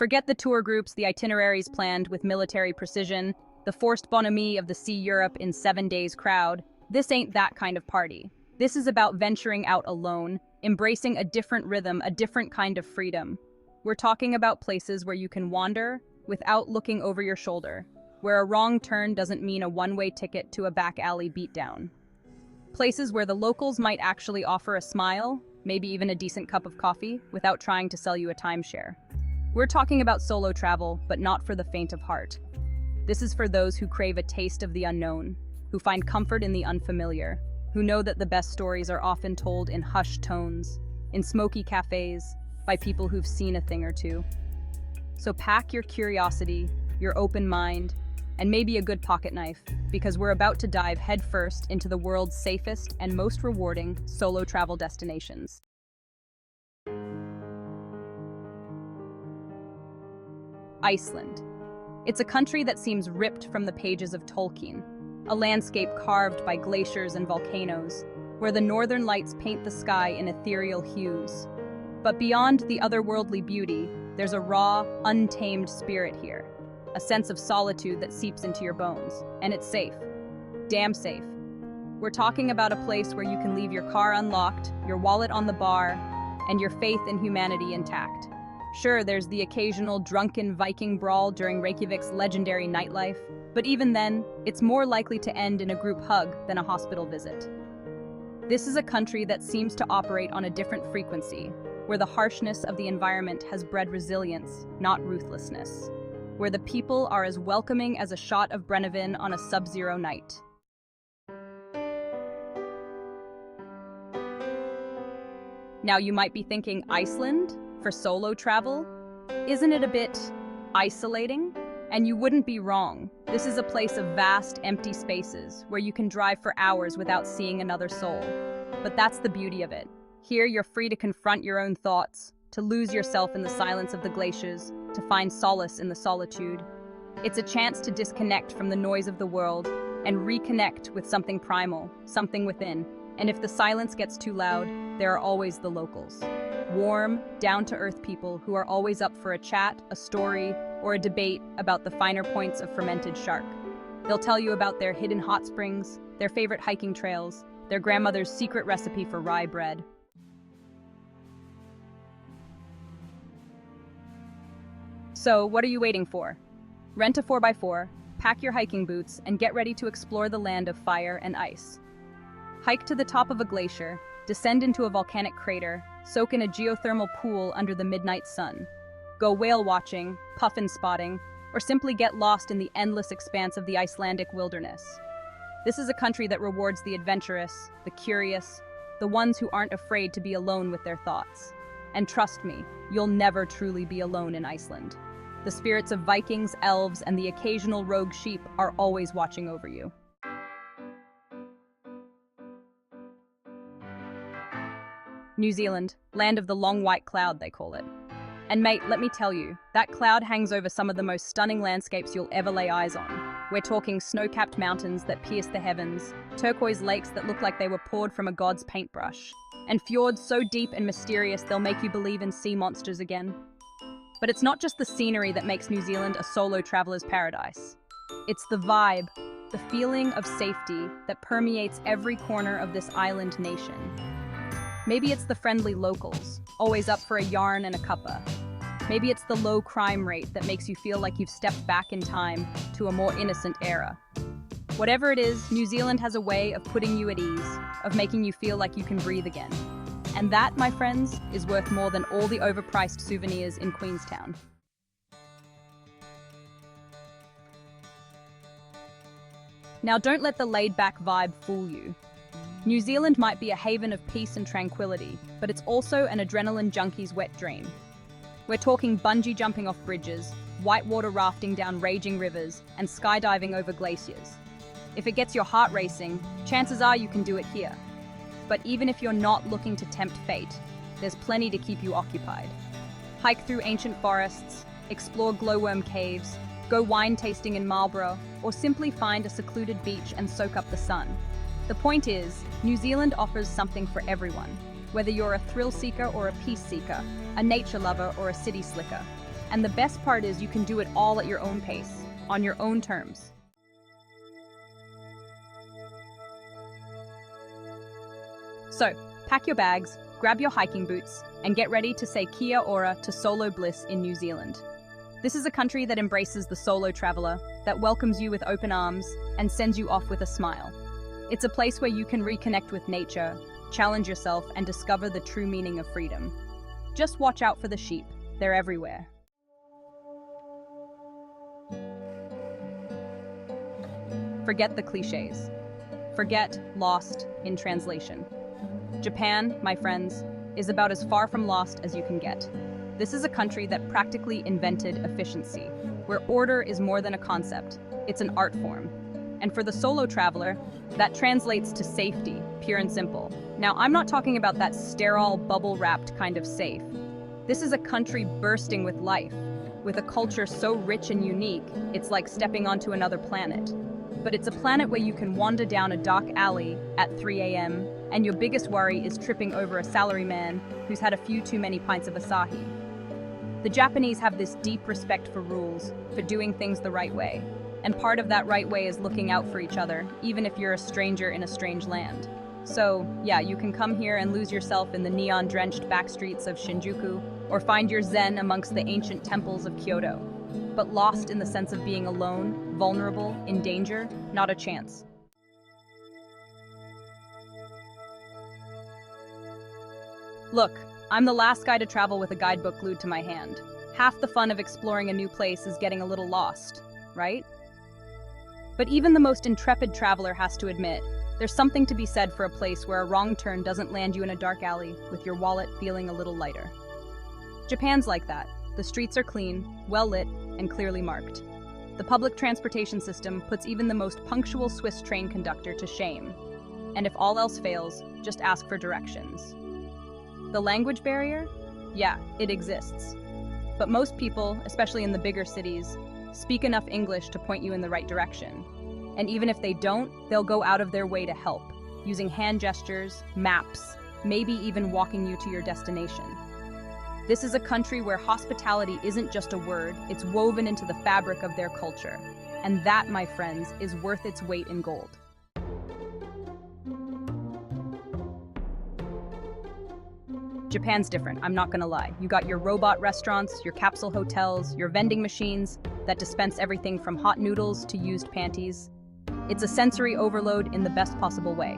Forget the tour groups, the itineraries planned with military precision, the forced bonhomie of the Sea Europe in 7 days crowd. This ain't that kind of party. This is about venturing out alone, embracing a different rhythm, a different kind of freedom. We're talking about places where you can wander without looking over your shoulder, where a wrong turn doesn't mean a one-way ticket to a back alley beatdown. Places where the locals might actually offer a smile, maybe even a decent cup of coffee, without trying to sell you a timeshare. We're talking about solo travel, but not for the faint of heart. This is for those who crave a taste of the unknown, who find comfort in the unfamiliar, who know that the best stories are often told in hushed tones, in smoky cafes, by people who've seen a thing or two. So pack your curiosity, your open mind, and maybe a good pocket knife, because we're about to dive headfirst into the world's safest and most rewarding solo travel destinations. Iceland. It's a country that seems ripped from the pages of Tolkien, a landscape carved by glaciers and volcanoes, where the northern lights paint the sky in ethereal hues. But beyond the otherworldly beauty, there's a raw, untamed spirit here, a sense of solitude that seeps into your bones, and it's safe. Damn safe. We're talking about a place where you can leave your car unlocked, your wallet on the bar, and your faith in humanity intact. Sure, there's the occasional drunken Viking brawl during Reykjavik's legendary nightlife, but even then, it's more likely to end in a group hug than a hospital visit. This is a country that seems to operate on a different frequency, where the harshness of the environment has bred resilience, not ruthlessness, where the people are as welcoming as a shot of Brennivin on a sub-zero night. Now you might be thinking, Iceland? For solo travel? Isn't it a bit isolating? And you wouldn't be wrong. This is a place of vast, empty spaces where you can drive for hours without seeing another soul. But that's the beauty of it. Here you're free to confront your own thoughts, to lose yourself in the silence of the glaciers, to find solace in the solitude. It's a chance to disconnect from the noise of the world and reconnect with something primal, something within. And if the silence gets too loud, there are always the locals. Warm, down-to-earth people who are always up for a chat, a story, or a debate about the finer points of fermented shark. They'll tell you about their hidden hot springs, their favorite hiking trails, their grandmother's secret recipe for rye bread. So, what are you waiting for? Rent a 4x4, pack your hiking boots, and get ready to explore the land of fire and ice. Hike to the top of a glacier, descend into a volcanic crater, soak in a geothermal pool under the midnight sun. Go whale watching, puffin spotting, or simply get lost in the endless expanse of the Icelandic wilderness. This is a country that rewards the adventurous, the curious, the ones who aren't afraid to be alone with their thoughts. And trust me, you'll never truly be alone in Iceland. The spirits of Vikings, elves, and the occasional rogue sheep are always watching over you. New Zealand, land of the long white cloud, they call it. And mate, let me tell you, that cloud hangs over some of the most stunning landscapes you'll ever lay eyes on. We're talking snow-capped mountains that pierce the heavens, turquoise lakes that look like they were poured from a god's paintbrush, and fjords so deep and mysterious they'll make you believe in sea monsters again. But it's not just the scenery that makes New Zealand a solo traveler's paradise. It's the vibe, the feeling of safety that permeates every corner of this island nation. Maybe it's the friendly locals, always up for a yarn and a cuppa. Maybe it's the low crime rate that makes you feel like you've stepped back in time to a more innocent era. Whatever it is, New Zealand has a way of putting you at ease, of making you feel like you can breathe again. And that, my friends, is worth more than all the overpriced souvenirs in Queenstown. Now don't let the laid-back vibe fool you. New Zealand might be a haven of peace and tranquility, but it's also an adrenaline junkie's wet dream. We're talking bungee jumping off bridges, whitewater rafting down raging rivers, and skydiving over glaciers. If it gets your heart racing, chances are you can do it here. But even if you're not looking to tempt fate, there's plenty to keep you occupied. Hike through ancient forests, explore glowworm caves, go wine tasting in Marlborough, or simply find a secluded beach and soak up the sun. The point is, New Zealand offers something for everyone, whether you're a thrill seeker or a peace seeker, a nature lover or a city slicker. And the best part is you can do it all at your own pace, on your own terms. So, pack your bags, grab your hiking boots, and get ready to say kia ora to solo bliss in New Zealand. This is a country that embraces the solo traveler, that welcomes you with open arms, and sends you off with a smile. It's a place where you can reconnect with nature, challenge yourself, and discover the true meaning of freedom. Just watch out for the sheep. They're everywhere. Forget the cliches. Forget lost in translation. Japan, my friends, is about as far from lost as you can get. This is a country that practically invented efficiency, where order is more than a concept, it's an art form. And for the solo traveler, that translates to safety, pure and simple. Now, I'm not talking about that sterile, bubble-wrapped kind of safe. This is a country bursting with life, with a culture so rich and unique, it's like stepping onto another planet. But it's a planet where you can wander down a dark alley at 3 a.m., and your biggest worry is tripping over a salaryman who's had a few too many pints of Asahi. The Japanese have this deep respect for rules, for doing things the right way. And part of that right way is looking out for each other, even if you're a stranger in a strange land. So, yeah, you can come here and lose yourself in the neon-drenched backstreets of Shinjuku, or find your zen amongst the ancient temples of Kyoto. But lost in the sense of being alone, vulnerable, in danger, not a chance. Look, I'm the last guy to travel with a guidebook glued to my hand. Half the fun of exploring a new place is getting a little lost, right? But even the most intrepid traveler has to admit, there's something to be said for a place where a wrong turn doesn't land you in a dark alley with your wallet feeling a little lighter. Japan's like that. The streets are clean, well-lit, and clearly marked. The public transportation system puts even the most punctual Swiss train conductor to shame. And if all else fails, just ask for directions. The language barrier? Yeah, it exists. But most people, especially in the bigger cities, speak enough English to point you in the right direction. And even if they don't, they'll go out of their way to help, using hand gestures, maps, maybe even walking you to your destination. This is a country where hospitality isn't just a word, it's woven into the fabric of their culture. And that, my friends, is worth its weight in gold. Japan's different, I'm not gonna lie. You got your robot restaurants, your capsule hotels, your vending machines that dispense everything from hot noodles to used panties. It's a sensory overload in the best possible way.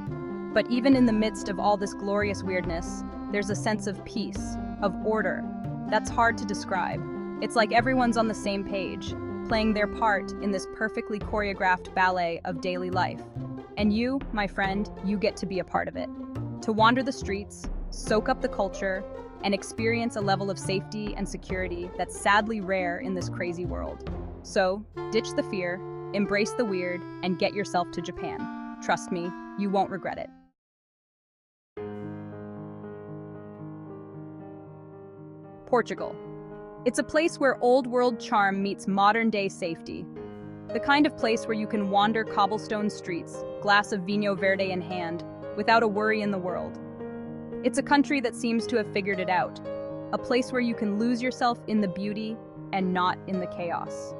But even in the midst of all this glorious weirdness, there's a sense of peace, of order. That's hard to describe. It's like everyone's on the same page, playing their part in this perfectly choreographed ballet of daily life. And you, my friend, you get to be a part of it. To wander the streets, soak up the culture, and experience a level of safety and security that's sadly rare in this crazy world. So, ditch the fear, embrace the weird, and get yourself to Japan. Trust me, you won't regret it. Portugal. It's a place where old world charm meets modern day safety. The kind of place where you can wander cobblestone streets, glass of Vinho Verde in hand, without a worry in the world. It's a country that seems to have figured it out. A place where you can lose yourself in the beauty and not in the chaos.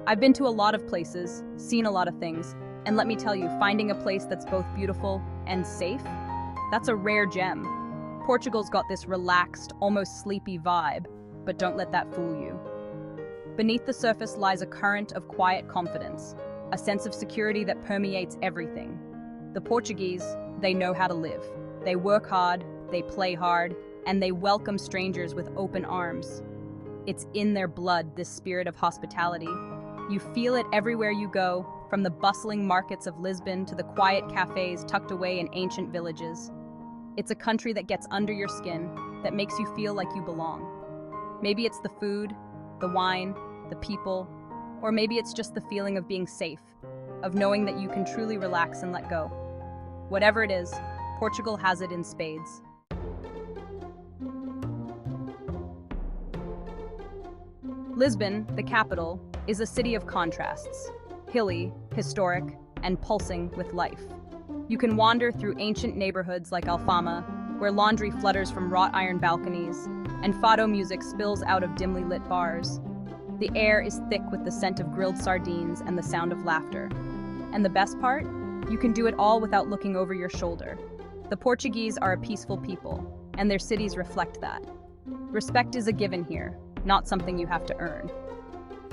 I've been to a lot of places, seen a lot of things, and let me tell you, finding a place that's both beautiful and safe, that's a rare gem. Portugal's got this relaxed, almost sleepy vibe, but don't let that fool you. Beneath the surface lies a current of quiet confidence, a sense of security that permeates everything. The Portuguese, they know how to live. They work hard, they play hard, and they welcome strangers with open arms. It's in their blood, this spirit of hospitality. You feel it everywhere you go, from the bustling markets of Lisbon to the quiet cafes tucked away in ancient villages. It's a country that gets under your skin, that makes you feel like you belong. Maybe it's the food, the wine, the people, or maybe it's just the feeling of being safe, of knowing that you can truly relax and let go. Whatever it is, Portugal has it in spades. Lisbon, the capital, is a city of contrasts, hilly, historic, and pulsing with life. You can wander through ancient neighborhoods like Alfama, where laundry flutters from wrought iron balconies, and fado music spills out of dimly lit bars. The air is thick with the scent of grilled sardines and the sound of laughter. And the best part? You can do it all without looking over your shoulder. The Portuguese are a peaceful people, and their cities reflect that. Respect is a given here, not something you have to earn.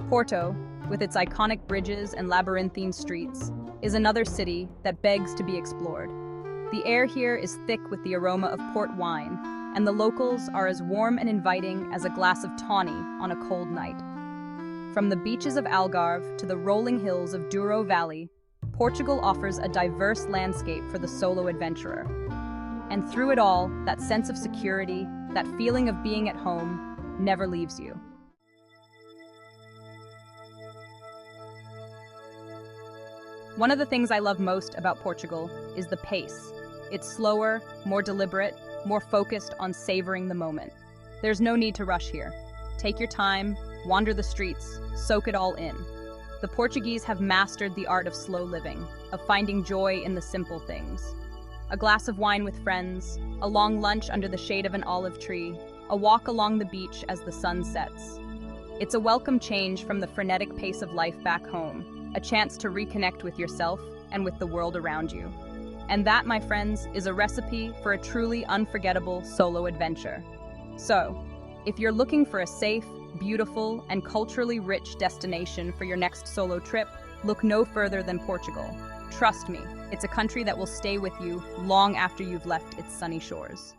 Porto, with its iconic bridges and labyrinthine streets, is another city that begs to be explored. The air here is thick with the aroma of port wine, and the locals are as warm and inviting as a glass of tawny on a cold night. From the beaches of Algarve to the rolling hills of Douro Valley, Portugal offers a diverse landscape for the solo adventurer. And through it all, that sense of security, that feeling of being at home, never leaves you. One of the things I love most about Portugal is the pace. It's slower, more deliberate, more focused on savoring the moment. There's no need to rush here. Take your time, wander the streets, soak it all in. The Portuguese have mastered the art of slow living, of finding joy in the simple things. A glass of wine with friends, a long lunch under the shade of an olive tree, a walk along the beach as the sun sets. It's a welcome change from the frenetic pace of life back home, a chance to reconnect with yourself and with the world around you. And that, my friends, is a recipe for a truly unforgettable solo adventure. So, if you're looking for a safe, beautiful, and culturally rich destination for your next solo trip, look no further than Portugal. Trust me, it's a country that will stay with you long after you've left its sunny shores.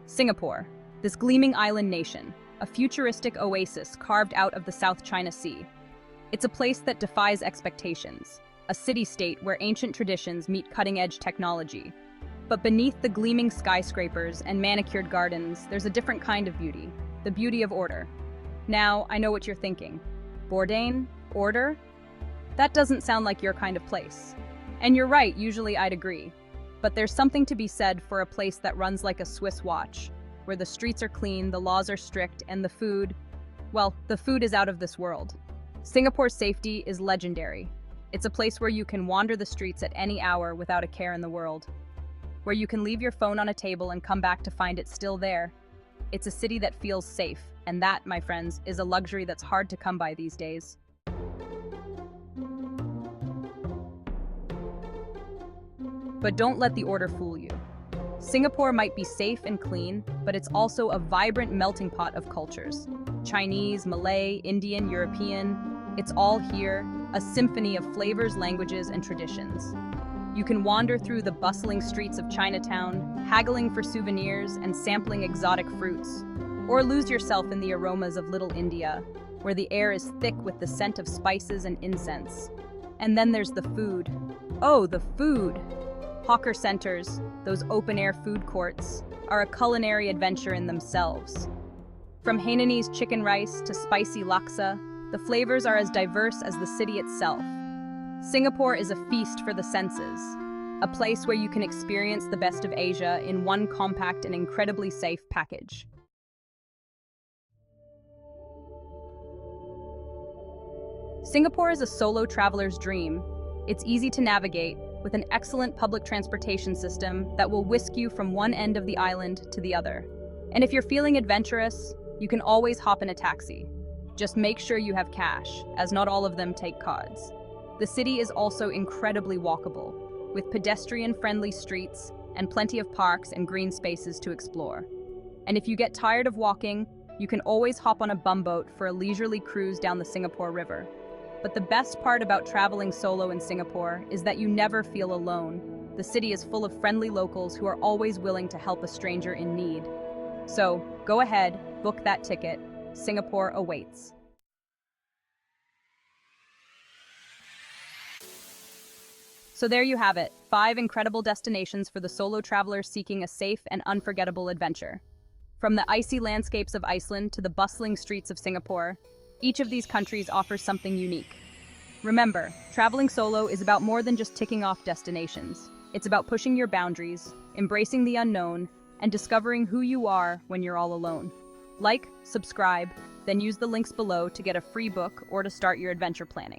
Singapore, this gleaming island nation, a futuristic oasis carved out of the South China Sea. It's a place that defies expectations, a city-state where ancient traditions meet cutting-edge technology. But beneath the gleaming skyscrapers and manicured gardens, there's a different kind of beauty, the beauty of order. Now, I know what you're thinking. Bourdain? Order? That doesn't sound like your kind of place. And you're right, usually I'd agree. But there's something to be said for a place that runs like a Swiss watch, where the streets are clean, the laws are strict, and the food, well, the food is out of this world. Singapore's safety is legendary. It's a place where you can wander the streets at any hour without a care in the world, where you can leave your phone on a table and come back to find it still there. It's a city that feels safe, and that, my friends, is a luxury that's hard to come by these days. But don't let the order fool you. Singapore might be safe and clean, but it's also a vibrant melting pot of cultures. Chinese, Malay, Indian, European, it's all here, a symphony of flavors, languages, and traditions. You can wander through the bustling streets of Chinatown, haggling for souvenirs and sampling exotic fruits, or lose yourself in the aromas of Little India, where the air is thick with the scent of spices and incense. And then there's the food. Oh, the food! Hawker centers, those open-air food courts, are a culinary adventure in themselves. From Hainanese chicken rice to spicy laksa, the flavors are as diverse as the city itself. Singapore is a feast for the senses, a place where you can experience the best of Asia in one compact and incredibly safe package. Singapore is a solo traveler's dream. It's easy to navigate, with an excellent public transportation system that will whisk you from one end of the island to the other. And if you're feeling adventurous, you can always hop in a taxi. Just make sure you have cash, as not all of them take cards. The city is also incredibly walkable, with pedestrian-friendly streets and plenty of parks and green spaces to explore. And if you get tired of walking, you can always hop on a bumboat for a leisurely cruise down the Singapore River. But the best part about traveling solo in Singapore is that you never feel alone. The city is full of friendly locals who are always willing to help a stranger in need. So, go ahead, book that ticket. Singapore awaits. So there you have it, 5 incredible destinations for the solo traveler seeking a safe and unforgettable adventure. From the icy landscapes of Iceland to the bustling streets of Singapore, each of these countries offers something unique. Remember, traveling solo is about more than just ticking off destinations. It's about pushing your boundaries, embracing the unknown, and discovering who you are when you're all alone. Like, subscribe, then use the links below to get a free book or to start your adventure planning.